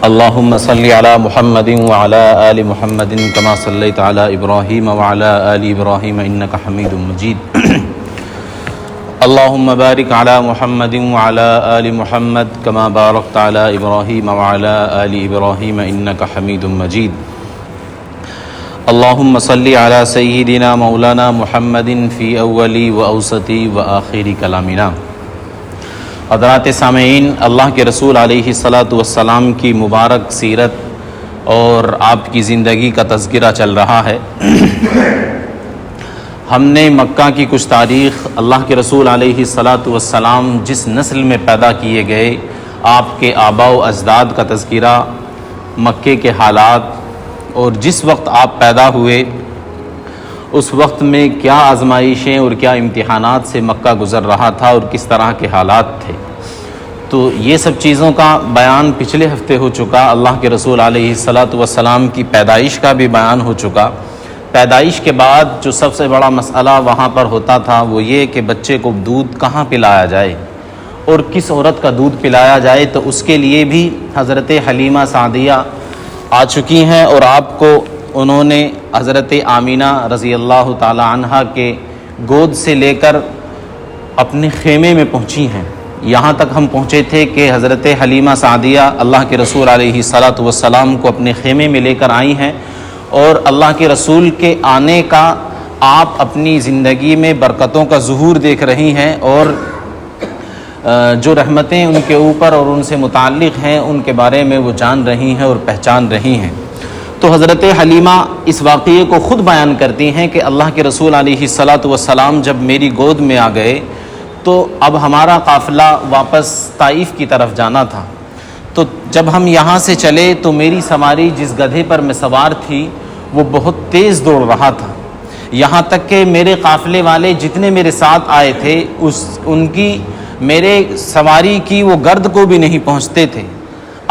اللهم صل على محمد وعلى آل محمد كما صليت على إبراهيم وعلى آل إبراهيم إنك حميد مجيد اللهم بارك على محمد وعلى آل محمد كما باركت على إبراهيم وعلى آل إبراهيم إنك حميد مجيد اللهم صل على سيدنا مولانا محمد في أول وأوسط وآخر كلامنا۔ حضرات سامعین، اللہ کے رسول علیہ الصلاۃ والسلام کی مبارک سیرت اور آپ کی زندگی کا تذکرہ چل رہا ہے۔ ہم نے مکہ کی کچھ تاریخ، اللہ کے رسول علیہ الصلاۃ والسلام جس نسل میں پیدا کیے گئے، آپ کے آباء و اجداد کا تذکرہ، مکے کے حالات اور جس وقت آپ پیدا ہوئے اس وقت میں کیا آزمائشیں اور کیا امتحانات سے مکہ گزر رہا تھا اور کس طرح کے حالات تھے، تو یہ سب چیزوں کا بیان پچھلے ہفتے ہو چکا۔ اللہ کے رسول علیہ الصلاۃ والسلام کی پیدائش کا بھی بیان ہو چکا۔ پیدائش کے بعد جو سب سے بڑا مسئلہ وہاں پر ہوتا تھا وہ یہ کہ بچے کو دودھ کہاں پلایا جائے اور کس عورت کا دودھ پلایا جائے، تو اس کے لیے بھی حضرت حلیمہ سعدیہ آ چکی ہیں اور آپ کو انہوں نے حضرت آمینہ رضی اللہ تعالی عنہ کے گود سے لے کر اپنے خیمے میں پہنچی ہیں۔ یہاں تک ہم پہنچے تھے کہ حضرت حلیمہ سعدیہ اللہ کے رسول علیہ الصلاۃ والسلام کو اپنے خیمے میں لے کر آئی ہیں اور اللہ کے رسول کے آنے کا آپ اپنی زندگی میں برکتوں کا ظہور دیکھ رہی ہیں اور جو رحمتیں ان کے اوپر اور ان سے متعلق ہیں ان کے بارے میں وہ جان رہی ہیں اور پہچان رہی ہیں۔ تو حضرت حلیمہ اس واقعے کو خود بیان کرتی ہیں کہ اللہ کے رسول علیہ الصلاۃ والسلام جب میری گود میں آ گئے تو اب ہمارا قافلہ واپس طائف کی طرف جانا تھا، تو جب ہم یہاں سے چلے تو میری سواری جس گدھے پر میں سوار تھی وہ بہت تیز دوڑ رہا تھا، یہاں تک کہ میرے قافلے والے جتنے میرے ساتھ آئے تھے ان کی میرے سواری کی وہ گرد کو بھی نہیں پہنچتے تھے۔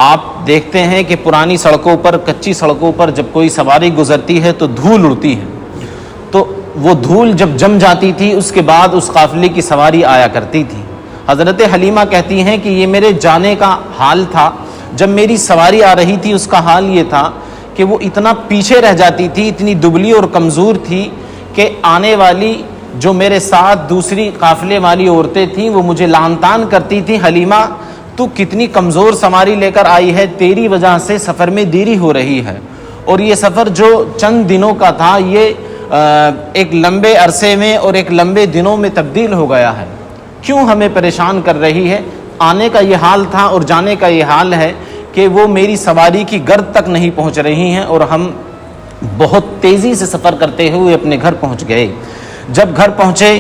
آپ دیکھتے ہیں کہ پرانی سڑکوں پر، کچی سڑکوں پر جب کوئی سواری گزرتی ہے تو دھول اڑتی ہے، تو وہ دھول جب جم جاتی تھی اس کے بعد اس قافلے کی سواری آیا کرتی تھی۔ حضرت حلیمہ کہتی ہیں کہ یہ میرے جانے کا حال تھا، جب میری سواری آ رہی تھی اس کا حال یہ تھا کہ وہ اتنا پیچھے رہ جاتی تھی، اتنی دبلی اور کمزور تھی کہ آنے والی جو میرے ساتھ دوسری قافلے والی عورتیں تھیں وہ مجھے لعن طعن کرتی تھیں، حلیمہ تو کتنی کمزور سواری لے کر آئی ہے، تیری وجہ سے سفر میں دیری ہو رہی ہے، اور یہ سفر جو چند دنوں کا تھا یہ ایک لمبے عرصے میں اور ایک لمبے دنوں میں تبدیل ہو گیا ہے، کیوں ہمیں پریشان کر رہی ہے؟ آنے کا یہ حال تھا اور جانے کا یہ حال ہے کہ وہ میری سواری کی گرد تک نہیں پہنچ رہی ہیں اور ہم بہت تیزی سے سفر کرتے ہوئے اپنے گھر پہنچ گئے۔ جب گھر پہنچے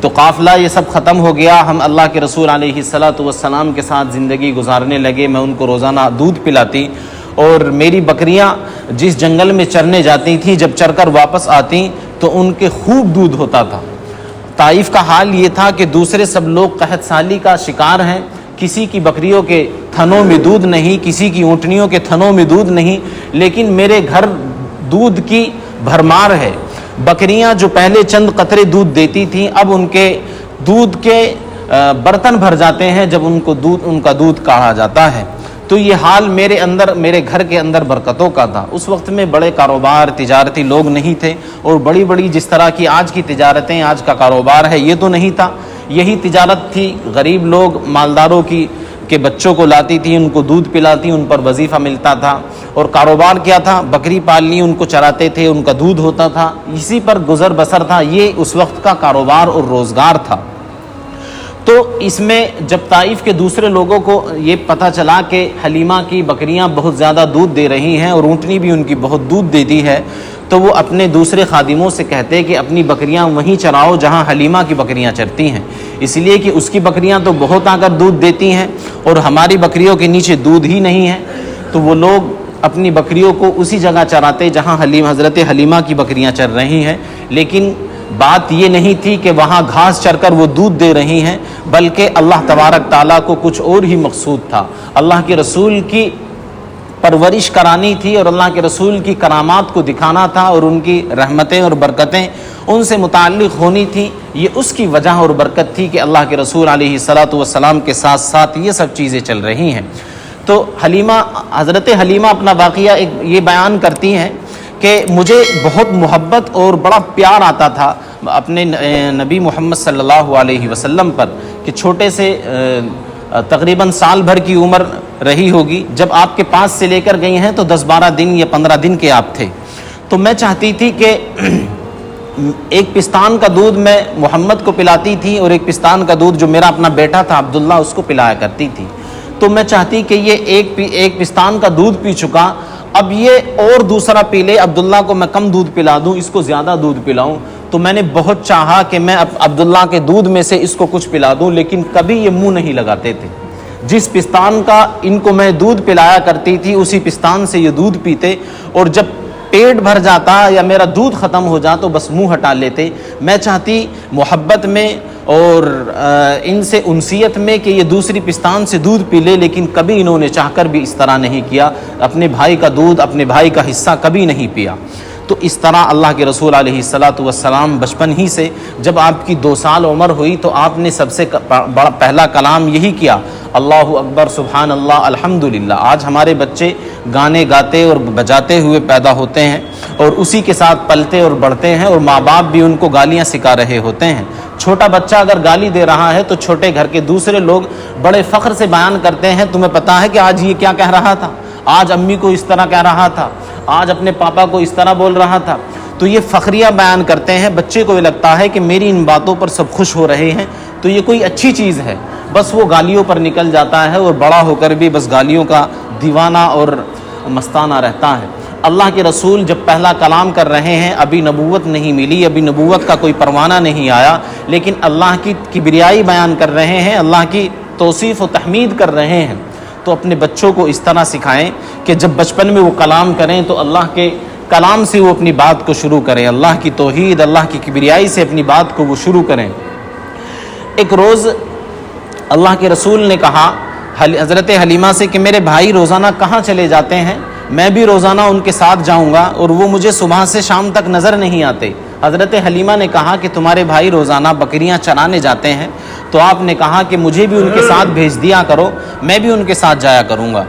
تو قافلہ یہ سب ختم ہو گیا، ہم اللہ کے رسول علیہ الصلاۃ والسلام کے ساتھ زندگی گزارنے لگے۔ میں ان کو روزانہ دودھ پلاتی اور میری بکریاں جس جنگل میں چرنے جاتی تھیں جب چر کر واپس آتی تو ان کے خوب دودھ ہوتا تھا۔ طائف کا حال یہ تھا کہ دوسرے سب لوگ قحط سالی کا شکار ہیں، کسی کی بکریوں کے تھنوں میں دودھ نہیں، کسی کی اونٹنیوں کے تھنوں میں دودھ نہیں، لیکن میرے گھر دودھ کی بھرمار ہے۔ بکریاں جو پہلے چند قطرے دودھ دیتی تھیں اب ان کے دودھ کے برتن بھر جاتے ہیں جب ان کا دودھ کاڑھا جاتا ہے۔ تو یہ حال میرے گھر کے اندر برکتوں کا تھا۔ اس وقت میں بڑے کاروبار تجارتی لوگ نہیں تھے اور بڑی جس طرح کی آج کی تجارتیں، آج کا کاروبار ہے یہ تو نہیں تھا، یہی تجارت تھی۔ غریب لوگ مالداروں کے بچوں کو لاتی تھی، ان کو دودھ پلاتی، ان پر وظیفہ ملتا تھا، اور کاروبار کیا تھا؟ بکری پالنی، ان کو چراتے تھے، ان کا دودھ ہوتا تھا، اسی پر گزر بسر تھا، یہ اس وقت کا کاروبار اور روزگار تھا۔ تو اس میں جب طائف کے دوسرے لوگوں کو یہ پتہ چلا کہ حلیمہ کی بکریاں بہت زیادہ دودھ دے رہی ہیں اور اونٹنی بھی ان کی بہت دودھ دیتی ہے، تو وہ اپنے دوسرے خادموں سے کہتے کہ اپنی بکریاں وہیں چراؤ جہاں حلیمہ کی بکریاں چرتی ہیں، اس لیے کہ اس کی بکریاں تو بہت آ کر دودھ دیتی ہیں اور ہماری بکریوں کے نیچے دودھ ہی نہیں ہے۔ تو وہ لوگ اپنی بکریوں کو اسی جگہ چراتے جہاں حضرت حلیمہ کی بکریاں چر رہی ہیں، لیکن بات یہ نہیں تھی کہ وہاں گھاس چر کر وہ دودھ دے رہی ہیں، بلکہ اللہ تبارک تعالیٰ کو کچھ اور ہی مقصود تھا۔ اللہ کے رسول کی پرورش کرانی تھی اور اللہ کے رسول کی کرامات کو دکھانا تھا اور ان کی رحمتیں اور برکتیں ان سے متعلق ہونی تھی، یہ اس کی وجہ اور برکت تھی کہ اللہ کے رسول علیہ الصلاۃ والسلام کے ساتھ ساتھ یہ سب چیزیں چل رہی ہیں۔ تو حضرت حلیمہ اپنا واقعہ یہ بیان کرتی ہیں کہ مجھے بہت محبت اور بڑا پیار آتا تھا اپنے نبی محمد صلی اللہ علیہ وسلم پر، کہ چھوٹے سے تقریباً سال بھر کی عمر رہی ہوگی، جب آپ کے پاس سے لے کر گئی ہیں تو 10-12 دن یا 15 دن کے آپ تھے، تو میں چاہتی تھی کہ ایک پستان کا دودھ میں محمد کو پلاتی تھی اور ایک پستان کا دودھ جو میرا اپنا بیٹا تھا عبداللہ اس کو پلایا کرتی تھی، تو میں چاہتی کہ یہ ایک پستان کا دودھ پی چکا، اب یہ اور دوسرا پی لے، عبداللہ کو میں کم دودھ پلا دوں، اس کو زیادہ دودھ پلاؤں۔ تو میں نے بہت چاہا کہ میں عبداللہ کے دودھ میں سے اس کو کچھ پلا دوں، لیکن کبھی یہ منہ نہیں لگاتے تھے۔ جس پستان کا ان کو میں دودھ پلایا کرتی تھی اسی پستان سے یہ دودھ پیتے، اور جب پیٹ بھر جاتا یا میرا دودھ ختم ہو جاتا تو بس منہ ہٹا لیتے۔ میں چاہتی محبت میں اور ان سے انسیت میں کہ یہ دوسری پستان سے دودھ پی لے، لیکن کبھی انہوں نے چاہ کر بھی اس طرح نہیں کیا، اپنے بھائی کا دودھ، اپنے بھائی کا حصہ کبھی نہیں پیا۔ تو اس طرح اللہ کے رسول علیہ الصلاۃ والسلام بچپن ہی سے جب آپ کی 2 سال عمر ہوئی تو آپ نے سب سے بڑا پہلا کلام یہی کیا، اللہ اکبر، سبحان اللہ، الحمدللہ۔ آج ہمارے بچے گانے گاتے اور بجاتے ہوئے پیدا ہوتے ہیں اور اسی کے ساتھ پلتے اور بڑھتے ہیں، اور ماں باپ بھی ان کو گالیاں سکھا رہے ہوتے ہیں۔ چھوٹا بچہ اگر گالی دے رہا ہے تو چھوٹے گھر کے دوسرے لوگ بڑے فخر سے بیان کرتے ہیں، تمہیں پتہ ہے کہ آج یہ کیا کہہ رہا تھا، آج امی کو اس طرح کہہ رہا تھا، آج اپنے پاپا کو اس طرح بول رہا تھا۔ تو یہ فخریہ بیان کرتے ہیں، بچے کو یہ لگتا ہے کہ میری ان باتوں پر سب خوش ہو رہے ہیں، تو یہ کوئی اچھی چیز ہے، بس وہ گالیوں پر نکل جاتا ہے اور بڑا ہو کر بھی بس گالیوں کا دیوانہ اور مستانہ رہتا ہے۔ اللہ کے رسول جب پہلا کلام کر رہے ہیں، ابھی نبوت نہیں ملی، ابھی نبوت کا کوئی پروانہ نہیں آیا، لیکن اللہ کی کبریائی بیان کر رہے ہیں، اللہ کی توصیف و تحمید کر رہے ہیں، تو اپنے بچوں کو اس طرح سکھائیں کہ جب بچپن میں وہ کلام کریں تو اللہ کے کلام سے وہ اپنی بات کو شروع کریں، اللہ کی توحید، اللہ کی کبریائی سے اپنی بات کو وہ شروع کریں۔ ایک روز اللہ کے رسول نے کہا حضرت حلیمہ سے کہ میرے بھائی روزانہ کہاں چلے جاتے ہیں، میں بھی روزانہ ان کے ساتھ جاؤں گا اور وہ مجھے صبح سے شام تک نظر نہیں آتے۔ حضرت حلیمہ نے کہا کہ تمہارے بھائی روزانہ بکریاں چرانے جاتے ہیں، تو آپ نے کہا کہ مجھے بھی ان کے ساتھ بھیج دیا کرو، میں بھی ان کے ساتھ جایا کروں گا۔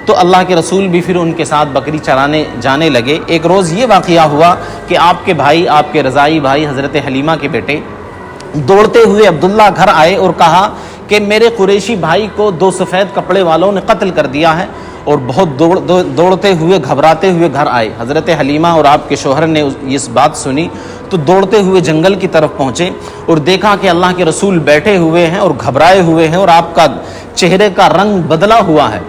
تو اللہ کے رسول بھی پھر ان کے ساتھ بکری چرانے جانے لگے۔ ایک روز یہ واقعہ ہوا کہ آپ کے بھائی، آپ کے رضائی بھائی حضرت حلیمہ کے بیٹے دوڑتے ہوئے عبداللہ گھر آئے اور کہا کہ میرے قریشی بھائی کو 2 سفید کپڑے والوں نے قتل کر دیا ہے، اور بہت دوڑتے ہوئے گھبراتے ہوئے گھر آئے۔ حضرت حلیمہ اور آپ کے شوہر نے اس بات سنی تو دوڑتے ہوئے جنگل کی طرف پہنچے اور دیکھا کہ اللہ کے رسول بیٹھے ہوئے ہیں اور گھبرائے ہوئے ہیں، اور آپ کا چہرے کا رنگ بدلا ہوا ہے۔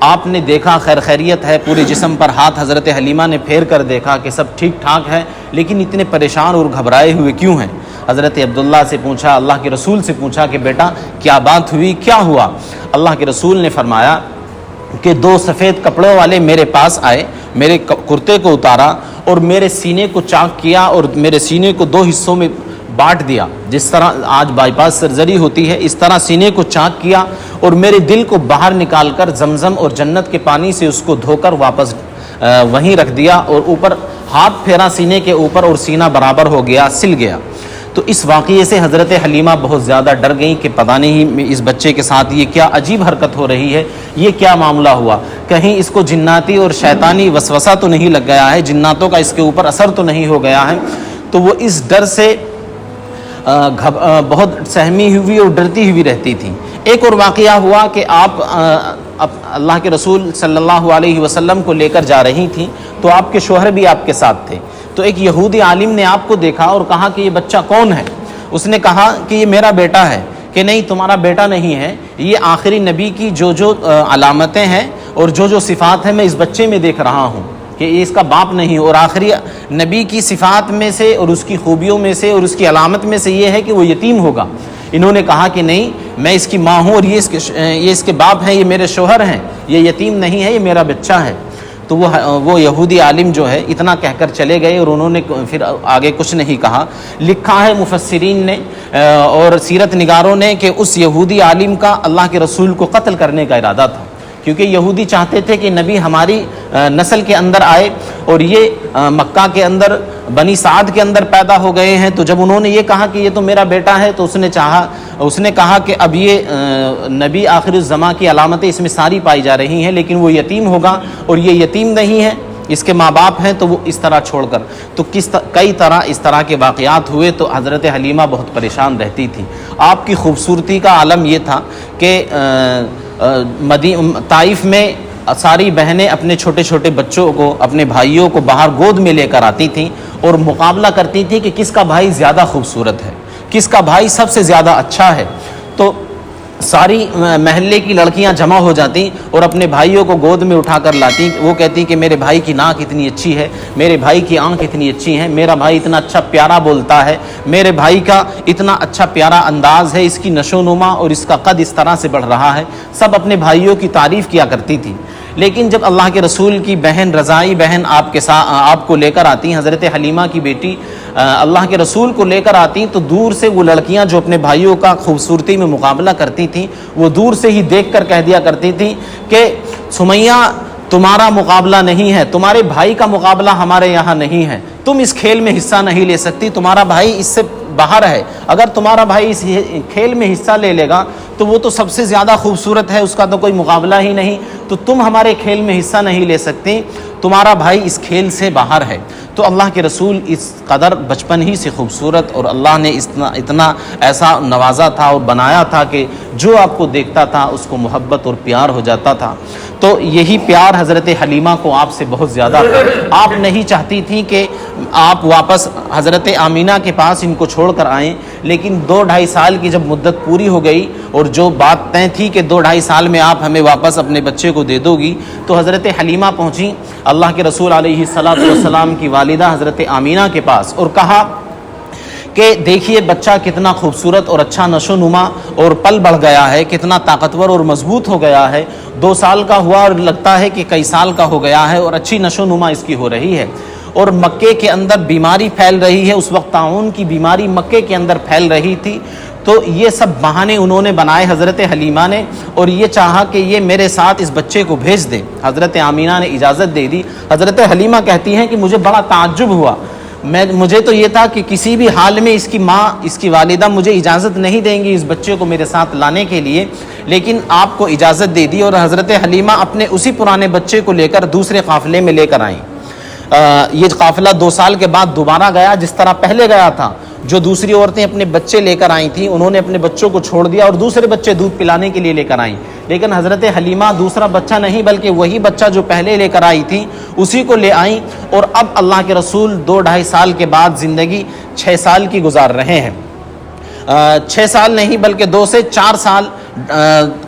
آپ نے دیکھا خیریت ہے، پورے جسم پر ہاتھ حضرت حلیمہ نے پھیر کر دیکھا کہ سب ٹھیک ٹھاک ہے، لیکن اتنے پریشان اور گھبرائے ہوئے کیوں ہیں؟ حضرت عبداللہ سے پوچھا، اللہ کے رسول سے پوچھا کہ بیٹا کیا بات ہوئی، کیا ہوا؟ اللہ کے رسول نے فرمایا کہ 2 سفید کپڑوں والے میرے پاس آئے، میرے کرتے کو اتارا اور میرے سینے کو چاک کیا اور میرے سینے کو 2 حصوں میں بانٹ دیا، جس طرح آج بائی پاس سرجری ہوتی ہے اس طرح سینے کو چاک کیا، اور میرے دل کو باہر نکال کر زمزم اور جنت کے پانی سے اس کو دھو کر واپس وہیں رکھ دیا، اور اوپر ہاتھ پھیرا سینے کے اوپر اور سینہ برابر ہو گیا، سل گیا۔ تو اس واقعے سے حضرت حلیمہ بہت زیادہ ڈر گئیں کہ پتہ نہیں اس بچے کے ساتھ یہ کیا عجیب حرکت ہو رہی ہے، یہ کیا معاملہ ہوا، کہیں اس کو جناتی اور شیطانی وسوسہ تو نہیں لگ گیا ہے، جناتوں کا اس کے اوپر اثر تو نہیں ہو گیا ہے۔ تو وہ اس ڈر سے بہت سہمی ہوئی اور ڈرتی ہوئی رہتی تھی۔ ایک اور واقعہ ہوا کہ آپ اللہ کے رسول صلی اللہ علیہ وسلم کو لے کر جا رہی تھیں، تو آپ کے شوہر بھی آپ کے ساتھ تھے، تو ایک یہودی عالم نے آپ کو دیکھا اور کہا کہ یہ بچہ کون ہے؟ اس نے کہا کہ یہ میرا بیٹا ہے۔ کہ نہیں، تمہارا بیٹا نہیں ہے، یہ آخری نبی کی جو علامتیں ہیں اور جو صفات ہیں میں اس بچے میں دیکھ رہا ہوں، کہ یہ اس کا باپ نہیں، اور آخری نبی کی صفات میں سے اور اس کی خوبیوں میں سے اور اس کی علامت میں سے یہ ہے کہ وہ یتیم ہوگا۔ انہوں نے کہا کہ نہیں، میں اس کی ماں ہوں اور یہ اس کے باپ ہیں، یہ میرے شوہر ہیں، یہ یتیم نہیں ہے، یہ میرا بچہ ہے۔ تو وہ یہودی عالم جو ہے اتنا کہہ کر چلے گئے، اور انہوں نے پھر آگے کچھ نہیں کہا۔ لکھا ہے مفسرین نے اور سیرت نگاروں نے کہ اس یہودی عالم کا اللہ کے رسول کو قتل کرنے کا ارادہ تھا، کیونکہ یہودی چاہتے تھے کہ نبی ہماری نسل کے اندر آئے، اور یہ مکہ کے اندر بنی سعد کے اندر پیدا ہو گئے ہیں، تو جب انہوں نے یہ کہا کہ یہ تو میرا بیٹا ہے، تو اس نے کہا کہ اب یہ نبی آخر الزماں کی علامتیں اس میں ساری پائی جا رہی ہیں، لیکن وہ یتیم ہوگا اور یہ یتیم نہیں ہے، اس کے ماں باپ ہیں، تو وہ اس طرح چھوڑ کر، تو کئی طرح اس طرح کے واقعات ہوئے، تو حضرت حلیمہ بہت پریشان رہتی تھی۔ آپ کی خوبصورتی کا عالم یہ تھا کہ طائف میں ساری بہنیں اپنے چھوٹے چھوٹے بچوں کو، اپنے بھائیوں کو باہر گود میں لے کر آتی تھیں اور مقابلہ کرتی تھیں کہ کس کا بھائی زیادہ خوبصورت ہے، کس کا بھائی سب سے زیادہ اچھا ہے۔ تو ساری محلے کی لڑکیاں جمع ہو جاتی اور اپنے بھائیوں کو گود میں اٹھا کر لاتی، وہ کہتی کہ میرے بھائی کی ناک اتنی اچھی ہے، میرے بھائی کی آنکھ اتنی اچھی ہے، میرا بھائی اتنا اچھا پیارا بولتا ہے، میرے بھائی کا اتنا اچھا پیارا انداز ہے، اس کی نشو و نما اور اس کا قد اس طرح سے بڑھ رہا ہے۔ سب اپنے بھائیوں کی تعریف کیا کرتی تھی۔ لیکن جب اللہ کے رسول کی بہن رضائی بہن آپ کو لے کر آتی، حضرت حلیمہ کی بیٹی اللہ کے رسول کو لے کر آتی، تو دور سے وہ لڑکیاں جو اپنے بھائیوں کا خوبصورتی میں مقابلہ کرتی تھیں، وہ دور سے ہی دیکھ کر کہہ دیا کرتی تھیں کہ سمیہ تمہارا مقابلہ نہیں ہے، تمہارے بھائی کا مقابلہ ہمارے یہاں نہیں ہے، تم اس کھیل میں حصہ نہیں لے سکتی، تمہارا بھائی اس سے باہر ہے، اگر تمہارا بھائی اس کھیل میں حصہ لے لے گا تو وہ تو سب سے زیادہ خوبصورت ہے، اس کا تو کوئی مقابلہ ہی نہیں، تو تم ہمارے کھیل میں حصہ نہیں لے سکتی، تمہارا بھائی اس کھیل سے باہر ہے۔ تو اللہ کے رسول اس قدر بچپن ہی سے خوبصورت، اور اللہ نے اتنا ایسا نوازا تھا اور بنایا تھا کہ جو آپ کو دیکھتا تھا اس کو محبت اور پیار ہو جاتا تھا۔ تو یہی پیار حضرت حلیمہ کو آپ سے بہت زیادہ تھا۔ آپ نہیں چاہتی تھیں کہ آپ واپس حضرت آمینہ کے پاس ان کو چھوڑ کر آئیں، لیکن 2-2.5 سال کی جب مدت پوری ہو گئی اور جو بات طے تھی کہ 2-2.5 سال میں آپ ہمیں واپس اپنے بچے کو دے دو گی، تو حضرت حلیمہ پہنچی اللہ کے رسول علیہ السلام کی والدہ حضرت آمینہ کے پاس اور کہا کہ دیکھیے بچہ کتنا خوبصورت اور اچھا نشو نما اور پل بڑھ گیا ہے، کتنا طاقتور اور مضبوط ہو گیا ہے، 2 سال کا ہوا اور لگتا ہے کہ کئی سال کا ہو گیا ہے، اور اچھی نشو نما اس کی ہو رہی ہے، اور مکے کے اندر بیماری پھیل رہی ہے، اس وقت طاعون کی بیماری مکے کے اندر پھیل رہی تھی۔ تو یہ سب بہانے انہوں نے بنائے حضرت حلیمہ نے، اور یہ چاہا کہ یہ میرے ساتھ اس بچے کو بھیج دے۔ حضرت آمینہ نے اجازت دے دی۔ حضرت حلیمہ کہتی ہیں کہ مجھے بڑا تعجب ہوا، مجھے تو یہ تھا کہ کسی بھی حال میں اس کی ماں، اس کی والدہ مجھے اجازت نہیں دیں گی اس بچے کو میرے ساتھ لانے کے لیے، لیکن آپ کو اجازت دے دی، اور حضرت حلیمہ اپنے اسی پرانے بچے کو لے کر دوسرے قافلے میں لے کر آئیں۔ یہ قافلہ 2 سال کے بعد دوبارہ گیا، جس طرح پہلے گیا تھا۔ جو دوسری عورتیں اپنے بچے لے کر آئی تھیں، انہوں نے اپنے بچوں کو چھوڑ دیا اور دوسرے بچے دودھ پلانے کے لیے لے کر آئیں، لیکن حضرت حلیمہ دوسرا بچہ نہیں بلکہ وہی بچہ جو پہلے لے کر آئی تھی اسی کو لے آئیں، اور اب اللہ کے رسول 2-2.5 سال کے بعد زندگی 6 سال کی گزار رہے ہیں۔ 6 سال نہیں بلکہ 2 سے 4 سال،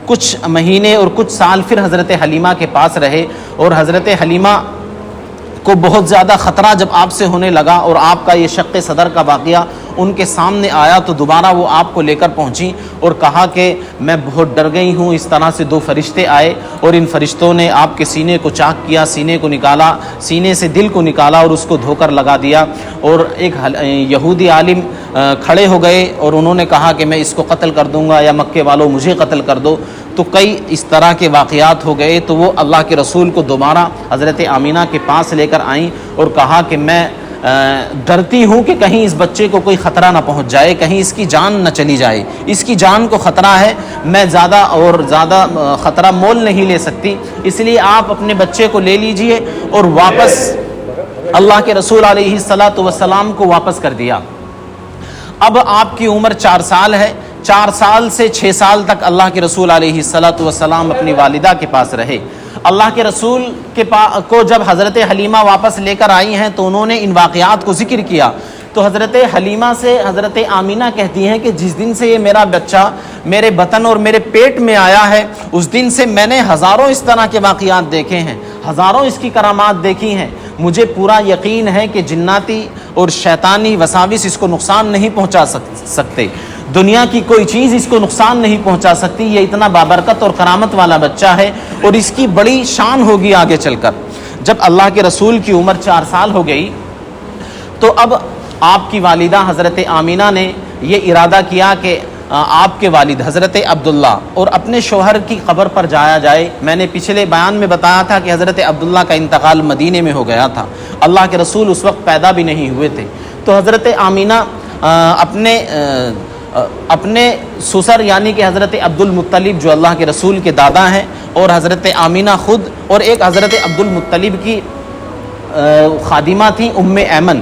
کچھ مہینے اور کچھ سال پھر حضرت حلیمہ کے پاس رہے، اور حضرت حلیمہ کو بہت زیادہ خطرہ جب آپ سے ہونے لگا اور آپ کا یہ شق صدر کا واقعہ ان کے سامنے آیا، تو دوبارہ وہ آپ کو لے کر پہنچی اور کہا کہ میں بہت ڈر گئی ہوں، اس طرح سے 2 فرشتے آئے اور ان فرشتوں نے آپ کے سینے کو چاک کیا، سینے کو نکالا، سینے سے دل کو نکالا اور اس کو دھو کر لگا دیا، اور ایک یہودی عالم کھڑے ہو گئے اور انہوں نے کہا کہ میں اس کو قتل کر دوں گا، یا مکے والوں مجھے قتل کر دو۔ تو کئی اس طرح کے واقعات ہو گئے، تو وہ اللہ کے رسول کو دوبارہ حضرت آمینہ کے پاس لے کر آئیں اور کہا کہ میں ڈرتی ہوں کہ کہیں اس بچے کو کوئی خطرہ نہ پہنچ جائے، کہیں اس کی جان نہ چلی جائے، اس کی جان کو خطرہ ہے، میں زیادہ خطرہ مول نہیں لے سکتی، اس لیے آپ اپنے بچے کو لے لیجئے، اور واپس اللہ کے رسول علیہ السلام کو واپس کر دیا۔ اب آپ کی عمر 4 سال ہے، 4 سال سے 6 سال تک اللہ کے رسول علیہ السلام اپنی والدہ کے پاس رہے۔ اللہ کے رسول کو جب حضرت حلیمہ واپس لے کر آئی ہیں تو انہوں نے ان واقعات کو ذکر کیا، تو حضرت حلیمہ سے حضرت آمینہ کہتی ہیں کہ جس دن سے یہ میرا بچہ میرے بطن اور میرے پیٹ میں آیا ہے، اس دن سے میں نے ہزاروں اس طرح کے واقعات دیکھے ہیں، ہزاروں اس کی کرامات دیکھی ہیں، مجھے پورا یقین ہے کہ جناتی اور شیطانی وساوس اس کو نقصان نہیں پہنچا سکتے، دنیا کی کوئی چیز اس کو نقصان نہیں پہنچا سکتی، یہ اتنا بابرکت اور کرامت والا بچہ ہے، اور اس کی بڑی شان ہوگی آگے چل کر۔ جب اللہ کے رسول کی عمر 4 سال ہو گئی تو اب آپ کی والدہ حضرت آمینہ نے یہ ارادہ کیا کہ آپ کے والد حضرت عبداللہ اور اپنے شوہر کی قبر پر جایا جائے. میں نے پچھلے بیان میں بتایا تھا کہ حضرت عبداللہ کا انتقال مدینے میں ہو گیا تھا. اللہ کے رسول اس وقت پیدا بھی نہیں ہوئے تھے. تو حضرت آمینہ اپنے سسر یعنی کہ حضرت عبد المطلب جو اللہ کے رسول کے دادا ہیں، اور حضرت آمینہ خود، اور ایک حضرت عبد المطلب کی خادمہ تھیں ام ایمن،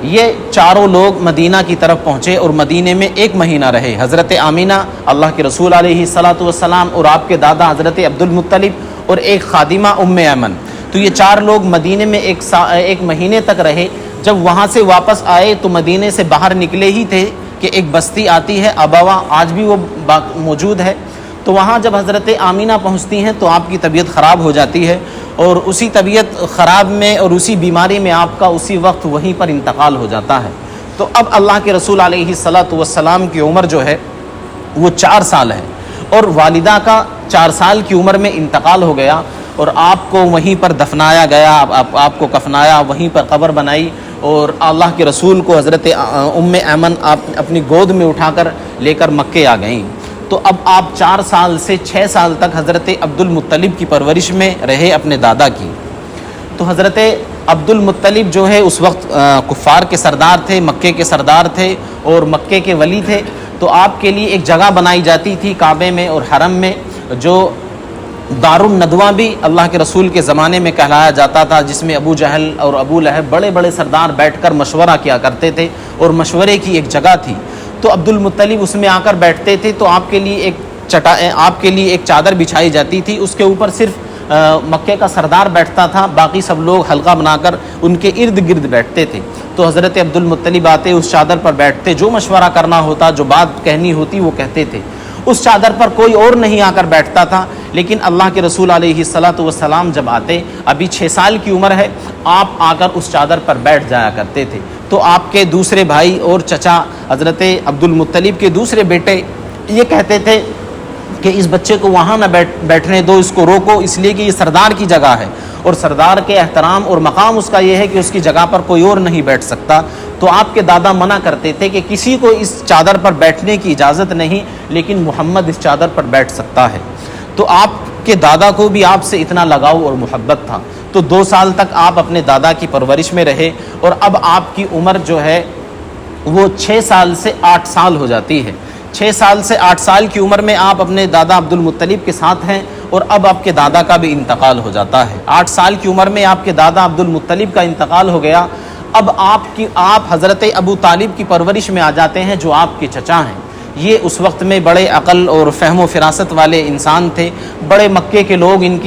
یہ چاروں لوگ مدینہ کی طرف پہنچے اور مدینے میں 1 مہینہ رہے. حضرت آمینہ، اللہ کے رسول علیہ الصلاۃ والسلام اور آپ کے دادا حضرت عبد المطلب اور ایک خادمہ ام ایمن. تو یہ 4 لوگ مدینے میں 1 مہینے تک رہے. جب وہاں سے واپس آئے تو مدینے سے باہر نکلے ہی تھے کہ ایک بستی آتی ہے ابوا، آج بھی وہ موجود ہے. تو وہاں جب حضرت آمینہ پہنچتی ہیں تو آپ کی طبیعت خراب ہو جاتی ہے، اور اسی طبیعت خراب میں اور اسی بیماری میں آپ کا اسی وقت وہیں پر انتقال ہو جاتا ہے. تو اب اللہ کے رسول علیہ الصلاۃ والسلام کی عمر جو ہے وہ 4 سال ہے، اور والدہ کا 4 سال کی عمر میں انتقال ہو گیا، اور آپ کو وہیں پر دفنایا گیا. آپ کو کفنایا، وہیں پر قبر بنائی، اور اللہ کے رسول کو حضرت ام ایمن آپ اپنی گود میں اٹھا کر لے کر مکے آ گئیں. تو اب آپ 4 سال سے 6 سال تک حضرت عبد المطلب کی پرورش میں رہے اپنے دادا کی. تو حضرت عبد المطلب جو ہے اس وقت کفار کے سردار تھے، مکے کے سردار تھے اور مکے کے ولی تھے. تو آپ کے لیے ایک جگہ بنائی جاتی تھی کعبے میں اور حرم میں، جو دار الندوہ بھی اللہ کے رسول کے زمانے میں کہلایا جاتا تھا، جس میں ابو جہل اور ابو لہب بڑے بڑے سردار بیٹھ کر مشورہ کیا کرتے تھے، اور مشورے کی ایک جگہ تھی. تو عبد المطلب اس میں آ کر بیٹھتے تھے. تو آپ کے لیے ایک چادر بچھائی جاتی تھی، اس کے اوپر صرف مکے کا سردار بیٹھتا تھا، باقی سب لوگ حلقہ بنا کر ان کے ارد گرد بیٹھتے تھے. تو حضرت عبد المطلب آتے، اس چادر پر بیٹھتے، جو مشورہ کرنا ہوتا، جو بات کہنی ہوتی وہ کہتے تھے. اس چادر پر کوئی اور نہیں آ کر بیٹھتا تھا. لیکن اللہ کے رسول علیہ الصلاۃ والسلام جب آتے، ابھی 6 سال کی عمر ہے، آپ آ کر اس چادر پر بیٹھ جایا کرتے تھے. تو آپ کے دوسرے بھائی اور چچا حضرت عبد المطلب کے دوسرے بیٹے یہ کہتے تھے کہ اس بچے کو وہاں نہ بیٹھنے دو، اس کو روکو، اس لیے کہ یہ سردار کی جگہ ہے، اور سردار کے احترام اور مقام اس کا یہ ہے کہ اس کی جگہ پر کوئی اور نہیں بیٹھ سکتا. تو آپ کے دادا منع کرتے تھے کہ کسی کو اس چادر پر بیٹھنے کی اجازت نہیں، لیکن محمد اس چادر پر بیٹھ سکتا ہے. تو آپ کے دادا کو بھی آپ سے اتنا لگاؤ اور محبت تھا. تو 2 سال تک آپ اپنے دادا کی پرورش میں رہے، اور اب آپ کی عمر جو ہے وہ 6 سال سے 8 سال ہو جاتی ہے. 6 سال سے 8 سال کی عمر میں آپ اپنے دادا عبد المطلب کے ساتھ ہیں، اور اب آپ کے دادا کا بھی انتقال ہو جاتا ہے. 8 سال کی عمر میں آپ کے دادا عبد المطلب کا انتقال ہو گیا. اب آپ حضرت ابو طالب کی پرورش میں آ جاتے ہیں، جو آپ کے چچا ہیں. یہ اس وقت میں بڑے عقل اور فہم و فراست والے انسان تھے. بڑے مکے کے لوگ ان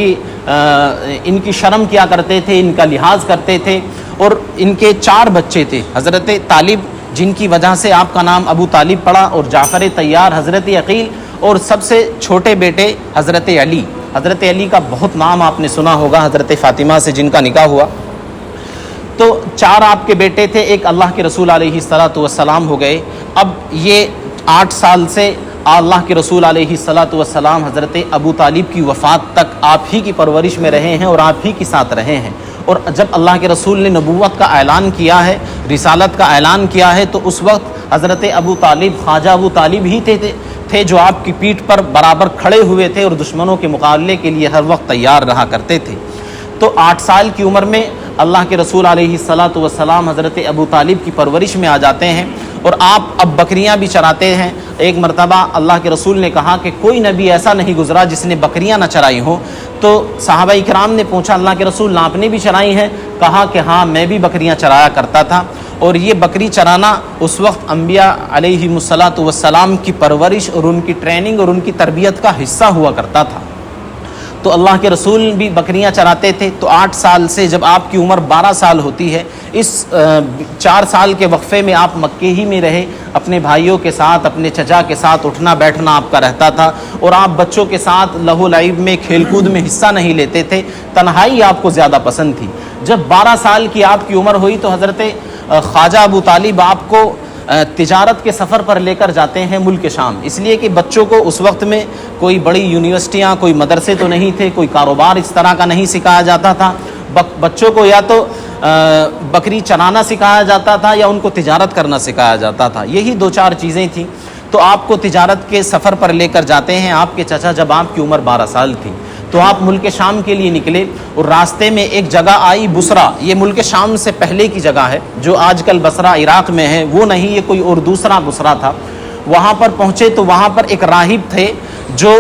کی شرم کیا کرتے تھے، ان کا لحاظ کرتے تھے. اور ان کے 4 بچے تھے. حضرت طالب، جن کی وجہ سے آپ کا نام ابو طالب پڑا، اور جعفر طیار، حضرت عقیل، اور سب سے چھوٹے بیٹے حضرت علی. حضرت علی کا بہت نام آپ نے سنا ہوگا، حضرت فاطمہ سے جن کا نکاح ہوا. تو 4 آپ کے بیٹے تھے. ایک اللہ کے رسول علیہ الصلاۃ والسلام ہو گئے. اب یہ 8 سال سے اللہ کے رسول علیہ الصلاۃ والسلام حضرت ابو طالب کی وفات تک آپ ہی کی پرورش میں رہے ہیں، اور آپ ہی کے ساتھ رہے ہیں. اور جب اللہ کے رسول نے نبوت کا اعلان کیا ہے، رسالت کا اعلان کیا ہے، تو اس وقت حضرت ابو طالب، خواجہ ابو طالب ہی تھے جو آپ کی پیٹھ پر برابر کھڑے ہوئے تھے، اور دشمنوں کے مقابلے کے لیے ہر وقت تیار رہا کرتے تھے. تو 8 سال کی عمر میں اللہ کے رسول علیہ الصلاۃ والسلام حضرت ابو طالب کی پرورش میں آ جاتے ہیں، اور آپ اب بکریاں بھی چراتے ہیں. ایک مرتبہ اللہ کے رسول نے کہا کہ کوئی نبی ایسا نہیں گزرا جس نے بکریاں نہ چرائی ہوں. تو صحابہ کرام نے پوچھا، اللہ کے رسول آپ نے بھی چرائی ہیں؟ کہا کہ ہاں، میں بھی بکریاں چرایا کرتا تھا. اور یہ بکری چرانا اس وقت انبیاء علیہم الصلاۃ والسلام کی پرورش اور ان کی ٹریننگ اور ان کی تربیت کا حصہ ہوا کرتا تھا. تو اللہ کے رسول بھی بکریاں چراتے تھے. تو 8 سال سے جب آپ کی عمر 12 سال ہوتی ہے، اس 4 سال کے وقفے میں آپ مکے ہی میں رہے، اپنے بھائیوں کے ساتھ، اپنے چچا کے ساتھ اٹھنا بیٹھنا آپ کا رہتا تھا. اور آپ بچوں کے ساتھ لہو لعب میں، کھیل کود میں حصہ نہیں لیتے تھے. تنہائی آپ کو زیادہ پسند تھی. جب 12 سال کی آپ کی عمر ہوئی تو حضرت خواجہ ابو طالب آپ کو تجارت کے سفر پر لے کر جاتے ہیں ملک شام. اس لیے کہ بچوں کو اس وقت میں کوئی بڑی یونیورسٹیاں، کوئی مدرسے تو نہیں تھے، کوئی کاروبار اس طرح کا نہیں سکھایا جاتا تھا. بچوں کو یا تو بکری چرانا سکھایا جاتا تھا، یا ان کو تجارت کرنا سکھایا جاتا تھا. یہی 2-4 چیزیں تھیں. تو آپ کو تجارت کے سفر پر لے کر جاتے ہیں۔ آپ کے چچا جب آپ کی عمر 12 سال تھی تو آپ ملک شام کے لیے نکلے، اور راستے میں ایک جگہ آئی بصرہ، یہ ملک شام سے پہلے کی جگہ ہے، جو آج کل بصرہ عراق میں ہے وہ نہیں، یہ کوئی اور دوسرا بصرہ تھا۔ وہاں پر پہنچے تو وہاں پر ایک راہب تھے جو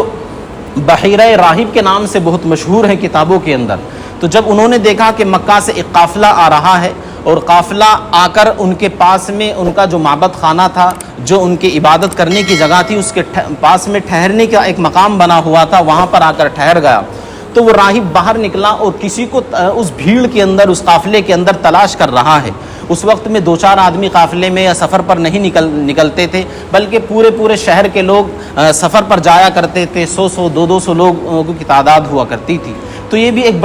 بحیرہ راہب کے نام سے بہت مشہور ہیں کتابوں کے اندر۔ تو جب انہوں نے دیکھا کہ مکہ سے ایک قافلہ آ رہا ہے، اور قافلہ آ کر ان کے پاس میں ان کا جو معبد خانہ تھا، جو ان کی عبادت کرنے کی جگہ تھی، اس کے پاس میں ٹھہرنے کا ایک مقام بنا ہوا تھا، وہاں پر آ کر ٹھہر گیا۔ تو وہ راہب باہر نکلا اور کسی کو اس بھیڑ کے اندر، اس قافلے کے اندر تلاش کر رہا ہے۔ اس وقت میں 2-4 آدمی قافلے میں یا سفر پر نہیں نکلتے تھے، بلکہ پورے شہر کے لوگ سفر پر جایا کرتے تھے، 100 200 لوگوں کی تعداد ہوا کرتی تھی۔ تو یہ بھی ایک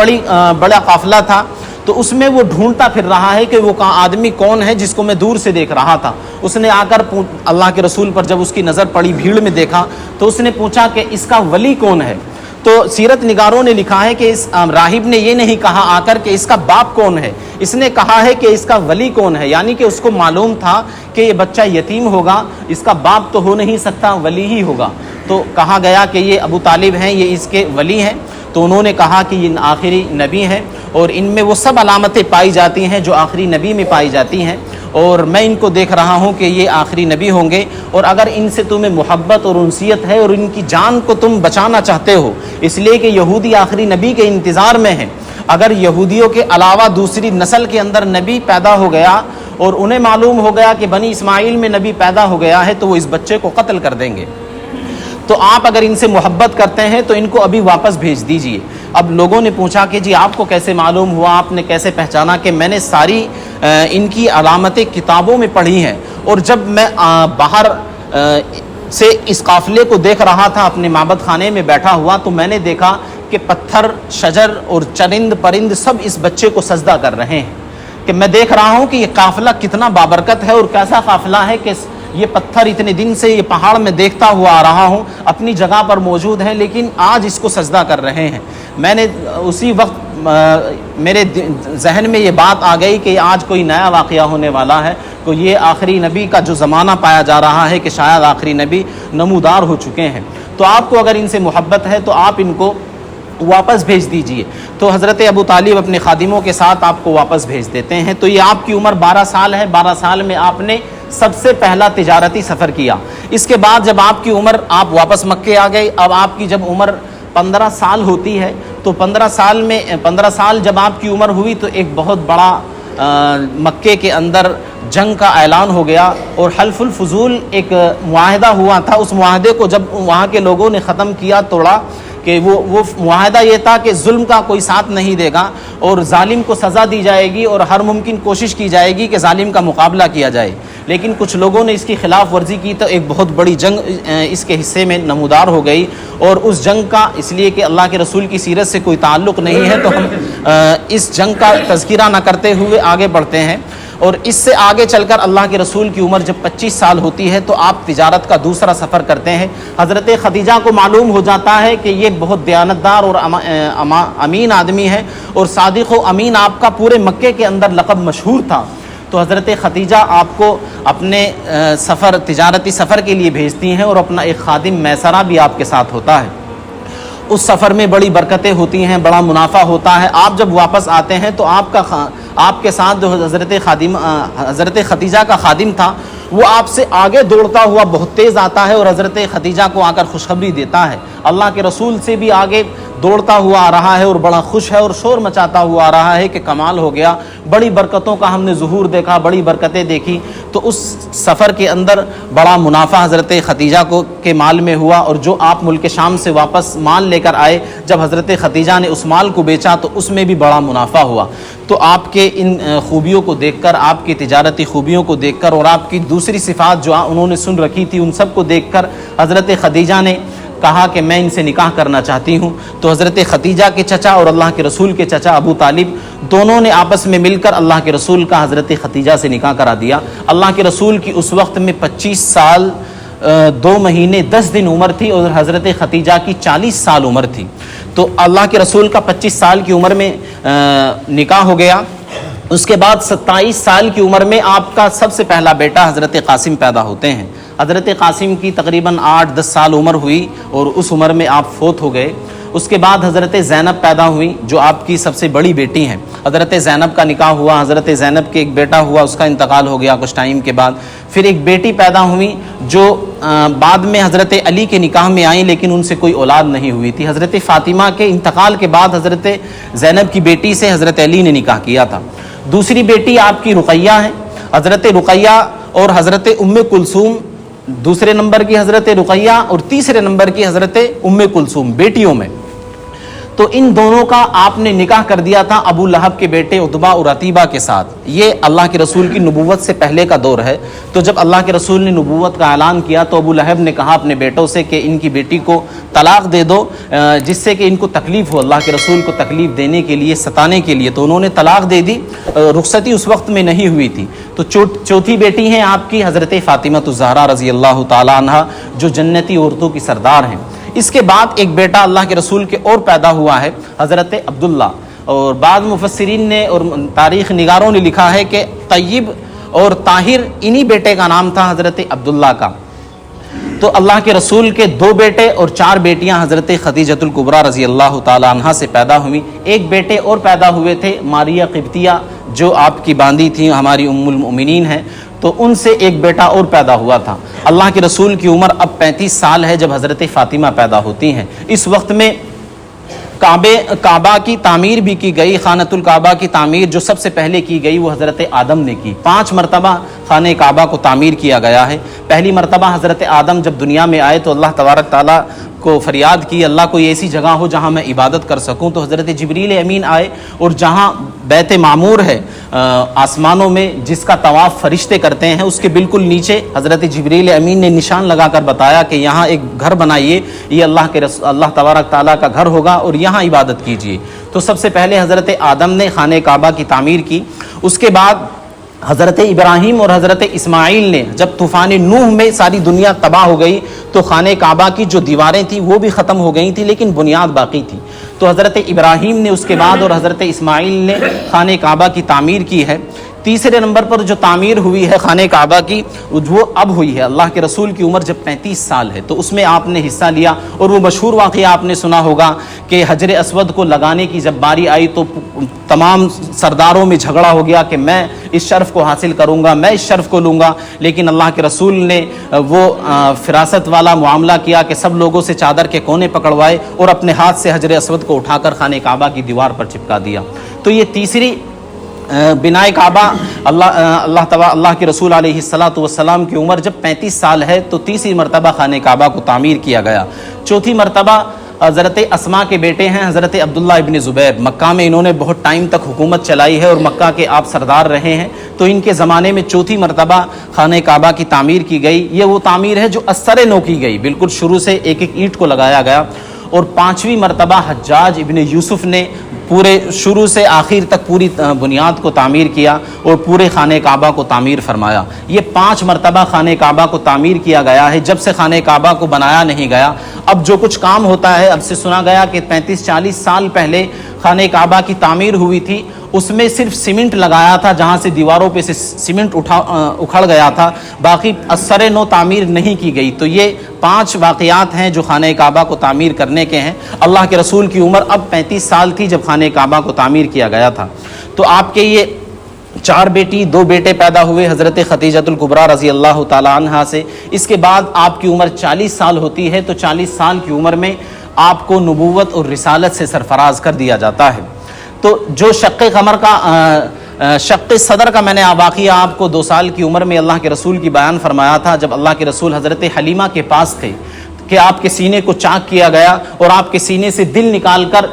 بڑا قافلہ تھا۔ تو اس میں وہ ڈھونڈتا پھر رہا ہے کہ وہ آدمی کون ہے جس کو میں دور سے دیکھ رہا تھا۔ اس نے آ کر اللہ کے رسول پر جب اس کی نظر پڑی، بھیڑ میں دیکھا، تو اس نے پوچھا کہ اس کا ولی کون ہے؟ تو سیرت نگاروں نے لکھا ہے کہ اس راہب نے یہ نہیں کہا آ کر کہ اس کا باپ کون ہے، اس نے کہا ہے کہ اس کا ولی کون ہے، یعنی کہ اس کو معلوم تھا کہ یہ بچہ یتیم ہوگا، اس کا باپ تو ہو نہیں سکتا، ولی ہی ہوگا۔ تو کہا گیا کہ یہ ابو طالب ہیں، یہ اس کے ولی ہیں۔ تو انہوں نے کہا کہ یہ آخری نبی ہیں، اور ان میں وہ سب علامتیں پائی جاتی ہیں جو آخری نبی میں پائی جاتی ہیں، اور میں ان کو دیکھ رہا ہوں کہ یہ آخری نبی ہوں گے، اور اگر ان سے تمہیں محبت اور انسیت ہے اور ان کی جان کو تم بچانا چاہتے ہو، اس لیے کہ یہودی آخری نبی کے انتظار میں ہیں، اگر یہودیوں کے علاوہ دوسری نسل کے اندر نبی پیدا ہو گیا اور انہیں معلوم ہو گیا کہ بنی اسماعیل میں نبی پیدا ہو گیا ہے، تو وہ اس بچے کو قتل کر دیں گے۔ تو آپ اگر ان سے محبت کرتے ہیں تو ان کو ابھی واپس بھیج دیجئے۔ اب لوگوں نے پوچھا کہ جی آپ کو کیسے معلوم ہوا، آپ نے کیسے پہچانا؟ کہ میں نے ساری ان کی علامتیں کتابوں میں پڑھی ہیں، اور جب میں باہر سے اس قافلے کو دیکھ رہا تھا اپنے معبد خانے میں بیٹھا ہوا، تو میں نے دیکھا کہ پتھر، شجر اور چرند پرند سب اس بچے کو سجدہ کر رہے ہیں، کہ میں دیکھ رہا ہوں کہ یہ قافلہ کتنا بابرکت ہے، اور کیسا قافلہ ہے کہ یہ پتھر اتنے دن سے یہ پہاڑ میں دیکھتا ہوا آ رہا ہوں، اپنی جگہ پر موجود ہے، لیکن آج اس کو سجدہ کر رہے ہیں۔ میں نے اسی وقت میرے ذہن میں یہ بات آ گئی کہ آج کوئی نیا واقعہ ہونے والا ہے، تو یہ آخری نبی کا جو زمانہ پایا جا رہا ہے کہ شاید آخری نبی نمودار ہو چکے ہیں۔ تو آپ کو اگر ان سے محبت ہے تو آپ ان کو واپس بھیج دیجئے۔ تو حضرت ابو طالب اپنے خادموں کے ساتھ آپ کو واپس بھیج دیتے ہیں۔ تو یہ آپ کی عمر 12 سال ہے، 12 سال میں آپ نے سب سے پہلا تجارتی سفر کیا۔ اس کے بعد جب آپ کی عمر، آپ واپس مکے آ گئے، اب آپ کی جب عمر 15 سال ہوتی ہے، تو 15 سال جب آپ کی عمر ہوئی تو ایک بہت بڑا مکے کے اندر جنگ کا اعلان ہو گیا، اور حلف الفضول ایک معاہدہ ہوا تھا۔ اس معاہدے کو جب وہاں کے لوگوں نے ختم کیا، توڑا، کہ وہ معاہدہ یہ تھا کہ ظلم کا کوئی ساتھ نہیں دے گا، اور ظالم کو سزا دی جائے گی، اور ہر ممکن کوشش کی جائے گی کہ ظالم کا مقابلہ کیا جائے۔ لیکن کچھ لوگوں نے اس کی خلاف ورزی کی، تو ایک بہت بڑی جنگ اس کے حصے میں نمودار ہو گئی، اور اس جنگ کا، اس لیے کہ اللہ کے رسول کی سیرت سے کوئی تعلق نہیں ہے، تو ہم اس جنگ کا تذکرہ نہ کرتے ہوئے آگے بڑھتے ہیں۔ اور اس سے آگے چل کر اللہ کے رسول کی عمر جب 25 سال ہوتی ہے تو آپ تجارت کا دوسرا سفر کرتے ہیں۔ حضرت خدیجہ کو معلوم ہو جاتا ہے کہ یہ بہت دیانتدار اور امین آدمی ہے، اور صادق و امین آپ کا پورے مکے کے اندر لقب مشہور تھا۔ تو حضرت خدیجہ آپ کو اپنے تجارتی سفر کے لیے بھیجتی ہیں، اور اپنا ایک خادم میسرہ بھی آپ کے ساتھ ہوتا ہے۔ اس سفر میں بڑی برکتیں ہوتی ہیں، بڑا منافع ہوتا ہے۔ آپ جب واپس آتے ہیں تو آپ کے ساتھ جو حضرت خدیجہ کا خادم تھا، وہ آپ سے آگے دوڑتا ہوا بہت تیز آتا ہے، اور حضرت خدیجہ کو آ کر خوشخبری دیتا ہے۔ اللہ کے رسول سے بھی آگے دوڑتا ہوا آ رہا ہے، اور بڑا خوش ہے، اور شور مچاتا ہوا آ رہا ہے کہ کمال ہو گیا، بڑی برکتوں کا ہم نے ظہور دیکھا، بڑی برکتیں دیکھی۔ تو اس سفر کے اندر بڑا منافع حضرت خدیجہ کے مال میں ہوا، اور جو آپ ملک شام سے واپس مال لے کر آئے، جب حضرت خدیجہ نے اس مال کو بیچا تو اس میں بھی بڑا منافع ہوا۔ تو آپ کے ان خوبیوں کو دیکھ کر، آپ کی تجارتی خوبیوں کو دیکھ کر، اور آپ کی دوسری صفات جو انہوں نے سن رکھی تھی، ان سب کو دیکھ کر حضرت خدیجہ نے کہا کہ میں ان سے نکاح کرنا چاہتی ہوں۔ تو حضرت خدیجہ کے چچا اور اللہ کے رسول کے چچا ابو طالب دونوں نے آپس میں مل کر اللہ کے رسول کا حضرت خدیجہ سے نکاح کرا دیا۔ اللہ کے رسول کی اس وقت میں 25 سال 2 مہینے 10 دن عمر تھی، اور حضرت خدیجہ کی 40 سال عمر تھی۔ تو اللہ کے رسول کا 25 سال کی عمر میں نکاح ہو گیا۔ اس کے بعد 27 سال کی عمر میں آپ کا سب سے پہلا بیٹا حضرت قاسم پیدا ہوتے ہیں۔ حضرت قاسم کی تقریباً 8-10 سال عمر ہوئی اور اس عمر میں آپ فوت ہو گئے۔ اس کے بعد حضرت زینب پیدا ہوئی جو آپ کی سب سے بڑی بیٹی ہیں۔ حضرت زینب کا نکاح ہوا، حضرت زینب کے ایک بیٹا ہوا، اس کا انتقال ہو گیا کچھ ٹائم کے بعد۔ پھر ایک بیٹی پیدا ہوئی جو بعد میں حضرت علی کے نکاح میں آئیں لیکن ان سے کوئی اولاد نہیں ہوئی تھی۔ حضرت فاطمہ کے انتقال کے بعد حضرت زینب کی بیٹی سے حضرت علی نے نکاح کیا تھا۔ دوسری بیٹی آپ کی رقیہ ہے۔ حضرت رقیہ اور حضرت ام کلثوم، دوسرے نمبر کی حضرت رقیہ اور تیسرے نمبر کی حضرت ام کلثوم بیٹیوں میں۔ تو ان دونوں کا آپ نے نکاح کر دیا تھا ابو لہب کے بیٹے عتبہ اور عتیبہ کے ساتھ۔ یہ اللہ کے رسول کی نبوت سے پہلے کا دور ہے۔ تو جب اللہ کے رسول نے نبوت کا اعلان کیا تو ابو لہب نے کہا اپنے بیٹوں سے کہ ان کی بیٹی کو طلاق دے دو جس سے کہ ان کو تکلیف ہو، اللہ کے رسول کو تکلیف دینے کے لیے، ستانے کے لیے۔ تو انہوں نے طلاق دے دی، رخصتی اس وقت میں نہیں ہوئی تھی۔ تو چوتھی بیٹی ہیں آپ کی حضرت فاطمہ الزہرا رضی اللہ تعالی عنہا جو جنتی عورتوں کی سردار ہیں۔ اس کے بعد ایک بیٹا اللہ کے رسول کے اور پیدا ہوا ہے حضرت عبداللہ، اور بعض مفسرین نے اور تاریخ نگاروں نے لکھا ہے کہ طیب اور طاہر انہی بیٹے کا نام تھا حضرت عبداللہ کا۔ تو اللہ کے رسول کے 2 بیٹے اور 4 بیٹیاں حضرت خدیجۃ الکبریٰ رضی اللہ تعالی عنہا سے پیدا ہوئیں۔ ایک بیٹے اور پیدا ہوئے تھے ماریہ قبطیہ جو آپ کی باندی تھیں، ہماری ام المؤمنین ہیں، تو ان سے ایک بیٹا اور پیدا ہوا تھا۔ اللہ کے رسول کی عمر اب 35 سال ہے جب حضرت فاطمہ پیدا ہوتی ہیں۔ اس وقت میں کعبہ کی تعمیر بھی کی گئی۔ خانۃ الکعبہ کی تعمیر جو سب سے پہلے کی گئی وہ حضرت آدم نے کی۔ 5 مرتبہ خانہ کعبہ کو تعمیر کیا گیا ہے۔ پہلی مرتبہ حضرت آدم جب دنیا میں آئے تو اللہ تبارک تعالیٰ کو فریاد کی اللہ کوئی ایسی جگہ ہو جہاں میں عبادت کر سکوں، تو حضرت جبریل امین آئے اور جہاں بیت معمور ہے آسمانوں میں جس کا طواف فرشتے کرتے ہیں اس کے بالکل نیچے حضرت جبریل امین نے نشان لگا کر بتایا کہ یہاں ایک گھر بنائیے، یہ اللہ تبارک تعالیٰ کا گھر ہوگا اور یہاں عبادت کیجیے۔ تو سب سے پہلے حضرت آدم نے خانہ کعبہ کی تعمیر کی۔ اس کے بعد حضرت ابراہیم اور حضرت اسماعیل نے جب طوفان نوح میں ساری دنیا تباہ ہو گئی تو خانہ کعبہ کی جو دیواریں تھیں وہ بھی ختم ہو گئی تھیں لیکن بنیاد باقی تھی۔ تو حضرت ابراہیم نے اس کے بعد اور حضرت اسماعیل نے خانہ کعبہ کی تعمیر کی ہے۔ تیسرے نمبر پر جو تعمیر ہوئی ہے خانہ کعبہ کی وہ اب ہوئی ہے۔ اللہ کے رسول کی عمر جب 35 سال ہے تو اس میں آپ نے حصہ لیا، اور وہ مشہور واقعہ آپ نے سنا ہوگا کہ حجر اسود کو لگانے کی جب باری آئی تو تمام سرداروں میں جھگڑا ہو گیا کہ میں اس شرف کو حاصل کروں گا، میں اس شرف کو لوں گا، لیکن اللہ کے رسول نے وہ فراست والا معاملہ کیا کہ سب لوگوں سے چادر کے کونے پکڑوائے اور اپنے ہاتھ سے حجر اسود کو اٹھا کر خانہ کعبہ کی دیوار پر چپکا دیا۔ تو یہ تیسری بنائے کعبہ اللہ کے رسول علیہ الصلاۃ والسلام کی عمر جب 35 سال ہے تو تیسری مرتبہ خانہ کعبہ کو تعمیر کیا گیا۔ چوتھی مرتبہ حضرت اسما کے بیٹے ہیں حضرت عبداللہ ابن زبیر، مکہ میں انہوں نے بہت ٹائم تک حکومت چلائی ہے اور مکہ کے آپ سردار رہے ہیں، تو ان کے زمانے میں چوتھی مرتبہ خانہ کعبہ کی تعمیر کی گئی۔ یہ وہ تعمیر ہے جو اثر نو کی گئی، بالکل شروع سے ایک ایک اینٹ کو لگایا گیا۔ اور 5ویں مرتبہ حجاج ابن یوسف نے پورے شروع سے آخر تک پوری بنیاد کو تعمیر کیا اور پورے خانہ کعبہ کو تعمیر فرمایا۔ یہ 5 مرتبہ خانہ کعبہ کو تعمیر کیا گیا ہے۔ جب سے خانہ کعبہ کو بنایا نہیں گیا، اب جو کچھ کام ہوتا ہے، اب سے سنا گیا کہ 35-40 سال پہلے خانہ کعبہ کی تعمیر ہوئی تھی، اس میں صرف سیمنٹ لگایا تھا، جہاں سے دیواروں پہ سے سیمنٹ اکھڑ گیا تھا، باقی اثر نو تعمیر نہیں کی گئی۔ تو یہ 5 واقعات ہیں جو خانہ کعبہ کو تعمیر کرنے کے ہیں۔ اللہ کے رسول کی عمر اب 35 سال تھی جب خانہ کعبہ کو تعمیر کیا گیا تھا۔ تو آپ کے یہ 4 بیٹی 2 بیٹے پیدا ہوئے حضرت خدیجۃ الکبریٰ رضی اللہ تعالی عنہا سے۔ اس کے بعد آپ کی عمر 40 سال ہوتی ہے، تو 40 سال کی عمر میں آپ کو نبوت اور رسالت سے سرفراز کر دیا جاتا ہے۔ تو جو شق قمر کا شق صدر کا میں نے واقعہ آپ کو 2 سال کی عمر میں اللہ کے رسول کی بیان فرمایا تھا، جب اللہ کے رسول حضرت حلیمہ کے پاس تھے کہ آپ کے سینے کو چاک کیا گیا اور آپ کے سینے سے دل نکال کر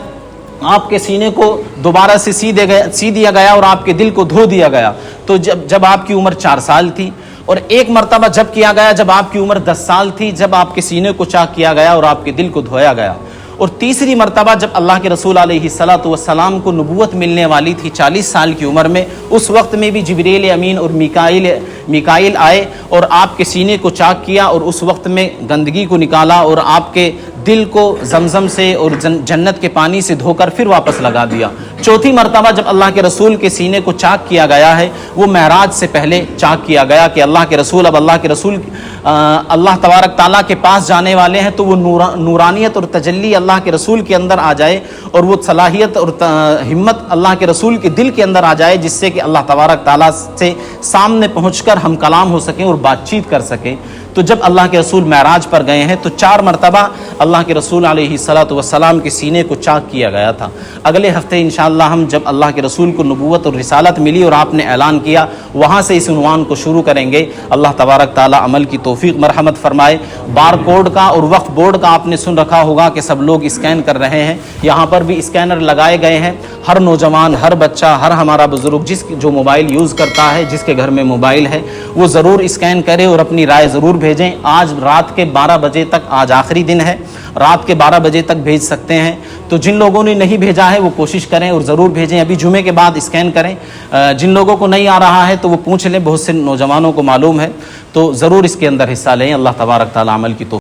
آپ کے سینے کو دوبارہ سے سی دیا گیا اور آپ کے دل کو دھو دیا گیا۔ تو جب آپ کی عمر 4 سال تھی، اور ایک مرتبہ جب کیا گیا جب آپ کی عمر 10 سال تھی، جب آپ کے سینے کو چاک کیا گیا اور آپ کے دل کو دھویا گیا۔ اور تیسری مرتبہ جب اللہ کے رسول علیہ الصلاۃ والسلام کو نبوت ملنے والی تھی 40 سال کی عمر میں، اس وقت میں بھی جبریل امین اور میکائیل میکائیل آئے اور آپ کے سینے کو چاک کیا اور اس وقت میں گندگی کو نکالا اور آپ کے دل کو زمزم سے اور جنت کے پانی سے دھو کر پھر واپس لگا دیا۔ چوتھی مرتبہ جب اللہ کے رسول کے سینے کو چاک کیا گیا ہے، وہ معراج سے پہلے چاک کیا گیا کہ اللہ کے رسول اب اللہ کے رسول اللہ تبارک تعالیٰ کے پاس جانے والے ہیں، تو وہ نورانیت اور تجلی اللہ کے رسول کے اندر آ جائے اور وہ صلاحیت اور ہمت اللہ کے رسول کے دل کے اندر آ جائے، جس سے کہ اللہ تبارک تعالیٰ سے سامنے پہنچ کر ہم کلام ہو سکیں اور بات چیت کر سکیں۔ تو جب اللہ کے رسول معراج پر گئے ہیں تو 4 مرتبہ اللہ کے رسول علیہ الصلاۃ والسلام کے سینے کو چاک کیا گیا تھا۔ اگلے ہفتے انشاءاللہ ہم جب اللہ کے رسول کو نبوت اور رسالت ملی اور آپ نے اعلان کیا، وہاں سے اس عنوان کو شروع کریں گے۔ اللہ تبارک تعالیٰ عمل کی توفیق مرحمت فرمائے۔ بار کوڈ کا اور وقف بورڈ کا آپ نے سن رکھا ہوگا کہ سب لوگ اسکین کر رہے ہیں، یہاں پر بھی اسکینر لگائے گئے ہیں۔ ہر نوجوان، ہر بچہ، ہر ہمارا بزرگ جو موبائل یوز کرتا ہے، جس کے گھر میں موبائل ہے، وہ ضرور اسکین کرے اور اپنی رائے ضرور بھیجیں۔ آج رات کے 12 بجے تک، آج آخری دن ہے، رات کے 12 بجے تک بھیج سکتے ہیں۔ تو جن لوگوں نے نہیں بھیجا ہے وہ کوشش کریں اور ضرور بھیجیں، ابھی جمعے کے بعد اسکین کریں۔ جن لوگوں کو نہیں آ رہا ہے تو وہ پوچھ لیں، بہت سے نوجوانوں کو معلوم ہے، تو ضرور اس کے اندر حصہ لیں۔ اللہ تبارک تعالیٰ عمل کی توفیق